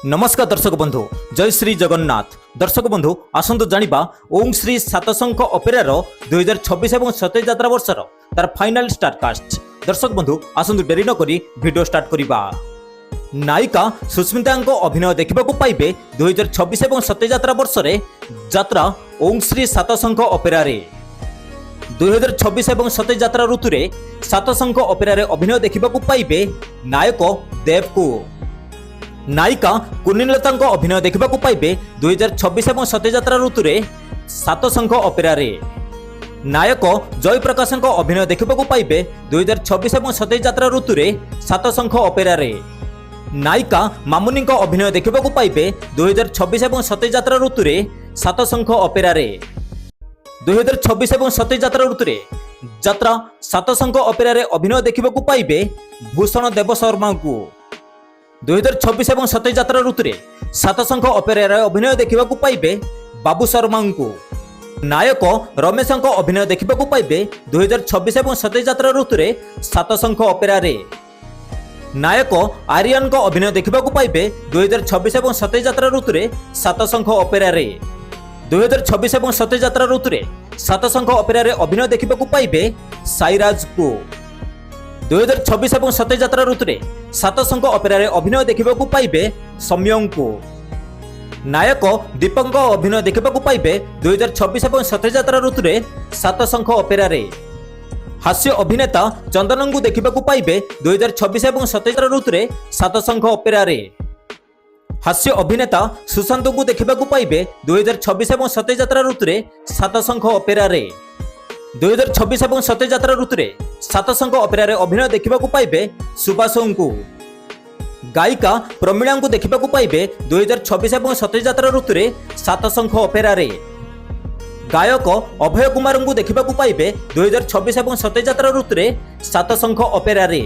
नमस्कार दर्शक बंधु जय श्री जगन्नाथ। दर्शक बंधु आसतु जानिबा ओम श्री सातशंख अपेरार 2026 और 27 यात्रा वर्षर तार फाइनाल स्टारकास्ट। दर्शक बंधु आसतु डेरी न करी वीडियो स्टार्ट करिबा। नायिका सुस्मिता अभिनय देखा पाइबे 2026 और 27 यात्रा वर्षरे यात्रा ओम श्री सातशंख अपेरारे। 2026 और 27 यात्रा ऋतुरे सातशंख अपेरारे अभिनय देखा पाइबे नायक देव को। नायिका कुन्नीलता अभिनय देखा पाइबे 2026 और 27 यात्रा ऋतुरे सातशंख अपेरारे। नायक जय प्रकाश अभिनय देखा पाइबे 2026 और 27 यात्रा ऋतुरे सातशंख अपेरारे। नायिका मामुनी अभिनय देखा पाइबे 2026 और 27 यात्रा ऋतुरे सातशंख अपेरारे। 2026 और 27 यात्रा ऋतुरे यात्रा सातशंख अपेरारे अभिनय देखा पाइबे भूषण देव शर्मा को। 2026 और 27 यात्रा ऋतुरे सातशंख अपेरारे अभिनय देखा पाइबे बाबू शर्मा को। नायक रमेश अभिनय देखा पाइबे 2026 और 27 यात्रा ऋतुरे सातशंख अपेरारे। नायक आर्यन अभिनय देखा पाइबे 2026 और 27 यात्रा ऋतुरे सातशंख अपेरारे। 2026 और 27 यात्रा ऋतुरे सातशंख अपेरारे अभिनय देखा पाइबे साईराज को। 2026 और 27 यात्रा ऋतुरे सातशंख अपेरारे अभिनय देखा पाइबे सम्यंग को। नायक दीपक अभिनय देखा पाइबे 2026 और 27 यात्रा ऋतुरे सातशंख अपेरारे। हास्य अभिनेता चंदन को देखा पाइबे 2026 और 27 यात्रा ऋतुरे सातशंख अपेरारे। हास्य अभिनेता सुशांत को देखा पाइबे 2026 और 27 यात्रा ऋतुरे सातशंख अपेरारे। 2026 और 27 यात्रा ऋतुरे सातशंख अपेरारे अभिनय देखा पाइबे सुभाष को। गायिका प्रमीला को देखा पाइबे 2026 और 27 यात्रा ऋतुरे सातशंख अपेरारे। गायक अभय कुमार को देखा पाइबे 2026 और 27 यात्रा ऋतुरे सातशंख अपेरारे।